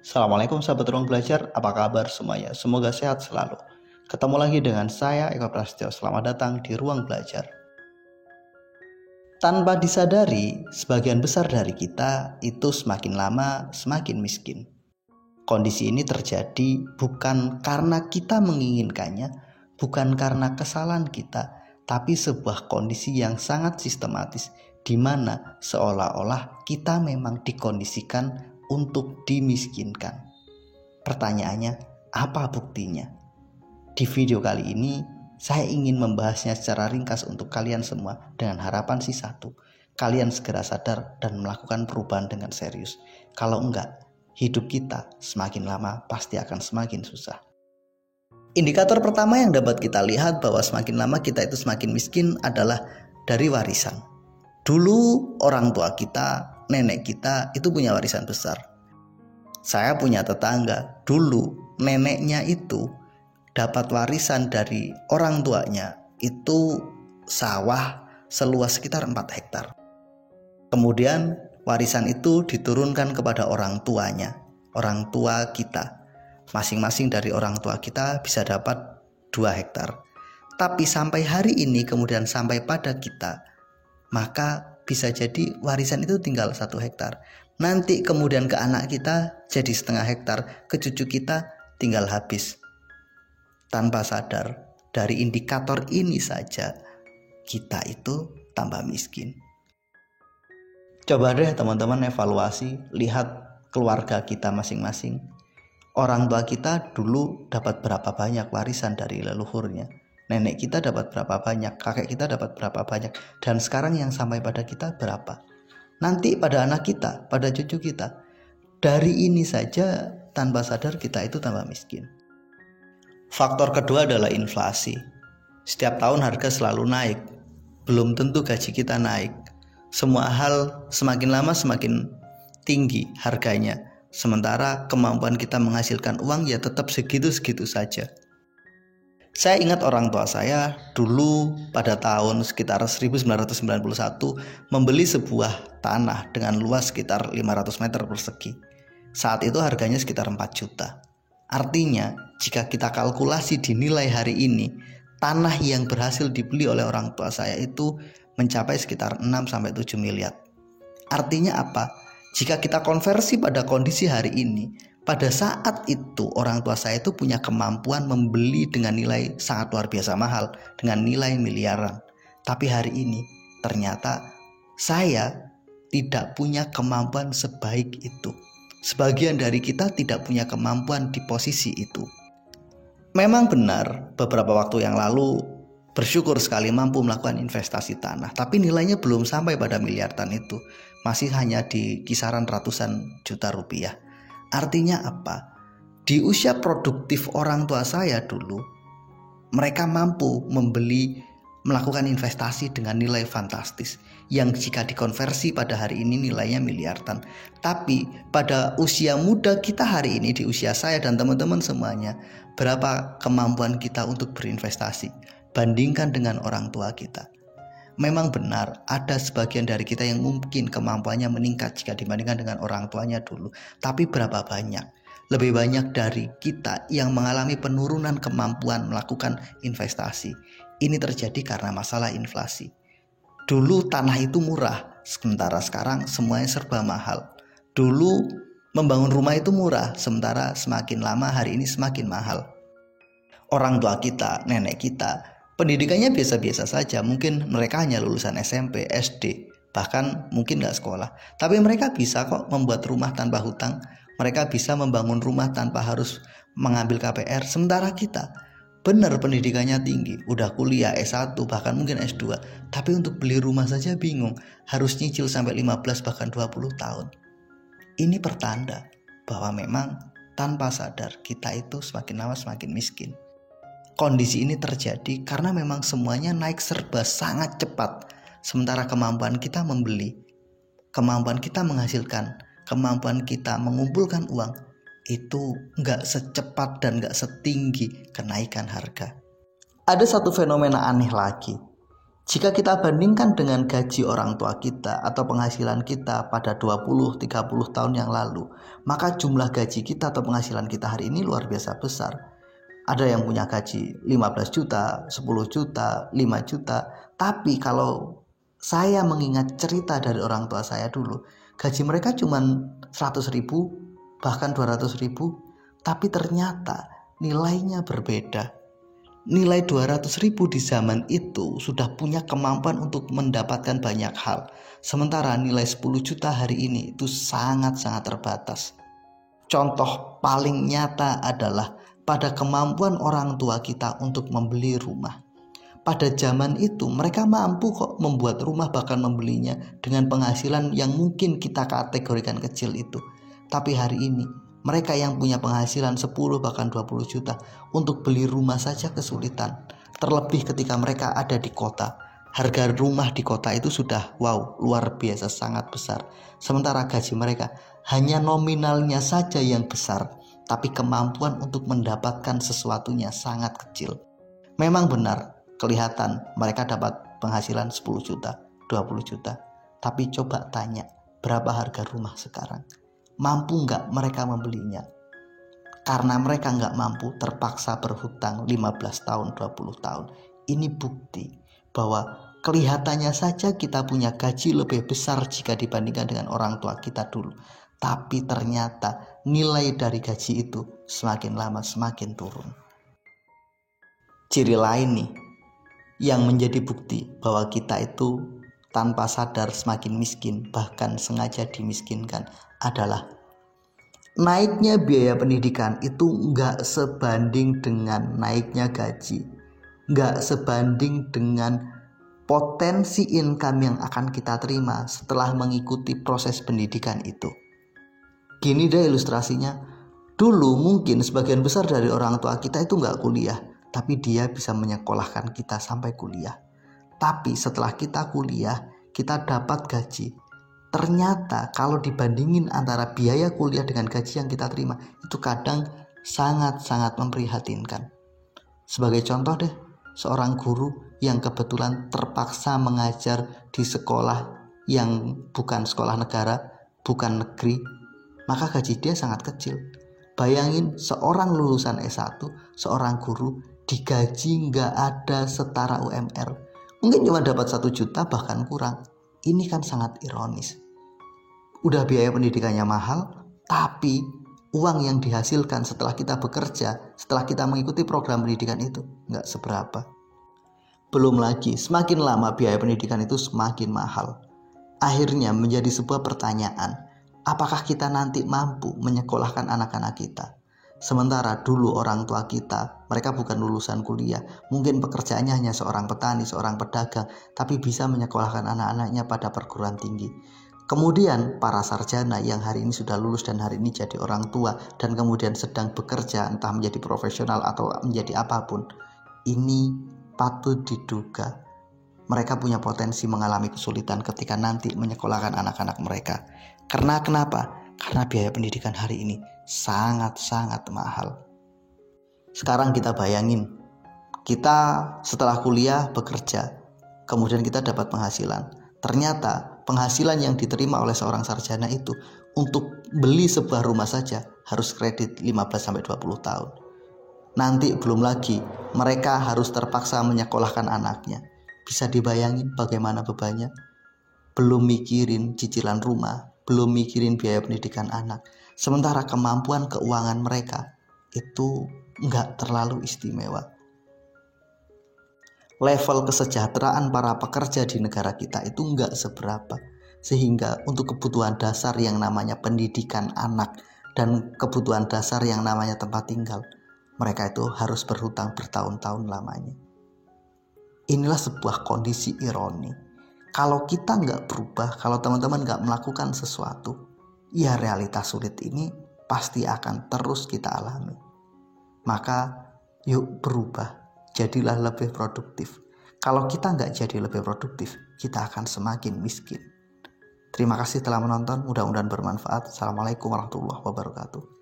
Assalamualaikum sahabat ruang belajar, apa kabar semuanya? Semoga sehat selalu. Ketemu lagi dengan saya Eko Prasetyo, selamat datang di ruang belajar. Tanpa disadari, sebagian besar dari kita itu semakin lama semakin miskin. Kondisi ini terjadi bukan karena kita menginginkannya, bukan karena kesalahan kita, tapi sebuah kondisi yang sangat sistematis di mana seolah-olah kita memang dikondisikan untuk dimiskinkan. Pertanyaannya, apa buktinya? Di video kali ini, saya ingin membahasnya secara ringkas untuk kalian semua dengan harapan satu, kalian segera sadar dan melakukan perubahan dengan serius. Kalau enggak, hidup kita semakin lama pasti akan semakin susah. Indikator pertama yang dapat kita lihat bahwa semakin lama kita itu semakin miskin adalah dari warisan. Dulu orang tua kita, nenek kita itu punya warisan besar. Saya punya tetangga, dulu neneknya itu dapat warisan dari orang tuanya itu sawah seluas sekitar 4 hektar. Kemudian warisan itu diturunkan kepada orang tuanya, orang tua kita. Masing-masing dari orang tua kita bisa dapat 2 hektar. Tapi sampai hari ini kemudian sampai pada kita, maka bisa jadi warisan itu tinggal 1 hektar. Nanti kemudian ke anak kita jadi setengah hektar, ke cucu kita tinggal habis. Tanpa sadar, dari indikator ini saja kita itu tambah miskin. Coba deh teman-teman evaluasi, lihat keluarga kita masing-masing. Orang tua kita dulu dapat berapa banyak warisan dari leluhurnya. Nenek kita dapat berapa banyak, kakek kita dapat berapa banyak, dan sekarang yang sampai pada kita berapa. Nanti pada anak kita, pada cucu kita. Dari ini saja tanpa sadar kita itu tambah miskin. Faktor kedua adalah inflasi. Setiap tahun harga selalu naik. Belum tentu gaji kita naik. Semua hal semakin lama semakin tinggi harganya. Sementara kemampuan kita menghasilkan uang ya tetap segitu-segitu saja. Saya ingat orang tua saya dulu pada tahun sekitar 1991 membeli sebuah tanah dengan luas sekitar 500 meter persegi. Saat itu harganya sekitar 4 juta. Artinya jika kita kalkulasi di nilai hari ini, tanah yang berhasil dibeli oleh orang tua saya itu mencapai sekitar 6-7 miliar. Artinya apa? Jika kita konversi pada kondisi hari ini, pada saat itu orang tua saya itu punya kemampuan membeli dengan nilai sangat luar biasa mahal, dengan nilai miliaran. Tapi hari ini ternyata saya tidak punya kemampuan sebaik itu. Sebagian dari kita tidak punya kemampuan di posisi itu. Memang benar beberapa waktu yang lalu bersyukur sekali mampu melakukan investasi tanah, tapi nilainya belum sampai pada miliaran itu, masih hanya di kisaran ratusan juta rupiah. Artinya apa? Di usia produktif orang tua saya dulu, mereka mampu melakukan investasi dengan nilai fantastis yang jika dikonversi pada hari ini nilainya miliaran. Tapi pada usia muda kita hari ini, di usia saya dan teman-teman semuanya, berapa kemampuan kita untuk berinvestasi bandingkan dengan orang tua kita? Memang benar ada sebagian dari kita yang mungkin kemampuannya meningkat jika dibandingkan dengan orang tuanya dulu. Tapi berapa banyak? Lebih banyak dari kita yang mengalami penurunan kemampuan melakukan investasi. Ini terjadi karena masalah inflasi. Dulu tanah itu murah, sementara sekarang semuanya serba mahal. Dulu membangun rumah itu murah, sementara semakin lama hari ini semakin mahal. Orang tua kita, nenek kita, pendidikannya biasa-biasa saja. Mungkin mereka hanya lulusan SMP, SD, bahkan mungkin gak sekolah. Tapi mereka bisa kok membuat rumah tanpa hutang. Mereka bisa membangun rumah tanpa harus mengambil KPR. Sementara kita, benar pendidikannya tinggi, udah kuliah S1 bahkan mungkin S2, tapi untuk beli rumah saja bingung, harus nyicil sampai 15 bahkan 20 tahun. Ini pertanda bahwa memang tanpa sadar kita itu semakin lama semakin miskin. Kondisi ini terjadi karena memang semuanya naik serba sangat cepat. Sementara kemampuan kita membeli, kemampuan kita menghasilkan, kemampuan kita mengumpulkan uang itu gak secepat dan gak setinggi kenaikan harga. Ada satu fenomena aneh lagi. Jika kita bandingkan dengan gaji orang tua kita atau penghasilan kita pada 20-30 tahun yang lalu, maka jumlah gaji kita atau penghasilan kita hari ini luar biasa besar. Ada yang punya gaji 15 juta, 10 juta, 5 juta. Tapi kalau saya mengingat cerita dari orang tua saya dulu, gaji mereka cuma 100 ribu, bahkan 200 ribu. Tapi ternyata nilainya berbeda. Nilai 200 ribu di zaman itu sudah punya kemampuan untuk mendapatkan banyak hal. Sementara nilai 10 juta hari ini itu sangat-sangat terbatas. Contoh paling nyata adalah pada kemampuan orang tua kita untuk membeli rumah. Pada zaman itu mereka mampu kok membuat rumah, bahkan membelinya dengan penghasilan yang mungkin kita kategorikan kecil itu. Tapi hari ini mereka yang punya penghasilan 10 bahkan 20 juta untuk beli rumah saja kesulitan. Terlebih ketika mereka ada di kota. Harga rumah di kota itu sudah luar biasa sangat besar. Sementara gaji mereka hanya nominalnya saja yang besar, tapi kemampuan untuk mendapatkan sesuatunya sangat kecil. Memang benar kelihatan mereka dapat penghasilan 10 juta, 20 juta. Tapi coba tanya, berapa harga rumah sekarang? Mampu nggak mereka membelinya? Karena mereka nggak mampu, terpaksa berhutang 15 tahun, 20 tahun. Ini bukti bahwa kelihatannya saja kita punya gaji lebih besar jika dibandingkan dengan orang tua kita dulu. Tapi ternyata nilai dari gaji itu semakin lama semakin turun. Ciri lain nih yang menjadi bukti bahwa kita itu tanpa sadar semakin miskin, bahkan sengaja dimiskinkan, adalah naiknya biaya pendidikan itu nggak sebanding dengan naiknya gaji, nggak sebanding dengan potensi income yang akan kita terima setelah mengikuti proses pendidikan itu. Gini deh ilustrasinya, dulu mungkin sebagian besar dari orang tua kita itu nggak kuliah, tapi dia bisa menyekolahkan kita sampai kuliah. Tapi setelah kita kuliah, kita dapat gaji. Ternyata kalau dibandingin antara biaya kuliah dengan gaji yang kita terima, itu kadang sangat-sangat memprihatinkan. Sebagai contoh deh, seorang guru yang kebetulan terpaksa mengajar di sekolah yang bukan sekolah negara, bukan negeri, maka gaji dia sangat kecil. Bayangin seorang lulusan S1, seorang guru digaji nggak ada setara UMR. Mungkin cuma dapat 1 juta bahkan kurang. Ini kan sangat ironis. Udah biaya pendidikannya mahal, tapi uang yang dihasilkan setelah kita bekerja, setelah kita mengikuti program pendidikan itu nggak seberapa. Belum lagi, semakin lama biaya pendidikan itu semakin mahal. Akhirnya menjadi sebuah pertanyaan, apakah kita nanti mampu menyekolahkan anak-anak kita? Sementara dulu orang tua kita, mereka bukan lulusan kuliah, mungkin pekerjaannya hanya seorang petani, seorang pedagang, tapi bisa menyekolahkan anak-anaknya pada perguruan tinggi. Kemudian para sarjana yang hari ini sudah lulus dan hari ini jadi orang tua dan kemudian sedang bekerja entah menjadi profesional atau menjadi apapun, ini patut diduga mereka punya potensi mengalami kesulitan ketika nanti menyekolahkan anak-anak mereka. Karena kenapa? Karena biaya pendidikan hari ini sangat-sangat mahal. Sekarang kita bayangin, kita setelah kuliah bekerja, kemudian kita dapat penghasilan. Ternyata penghasilan yang diterima oleh seorang sarjana itu untuk beli sebuah rumah saja harus kredit 15-20 tahun. Nanti belum lagi mereka harus terpaksa menyekolahkan anaknya. Bisa dibayangin bagaimana bebannya? Belum mikirin cicilan rumah, belum mikirin biaya pendidikan anak. Sementara kemampuan keuangan mereka itu nggak terlalu istimewa. Level kesejahteraan para pekerja di negara kita itu nggak seberapa. Sehingga untuk kebutuhan dasar yang namanya pendidikan anak dan kebutuhan dasar yang namanya tempat tinggal, mereka itu harus berhutang bertahun-tahun lamanya. Inilah sebuah kondisi ironi. Kalau kita nggak berubah, kalau teman-teman nggak melakukan sesuatu, ya realitas sulit ini pasti akan terus kita alami. Maka yuk berubah, jadilah lebih produktif. Kalau kita nggak jadi lebih produktif, kita akan semakin miskin. Terima kasih telah menonton, mudah-mudahan bermanfaat. Assalamualaikum warahmatullahi wabarakatuh.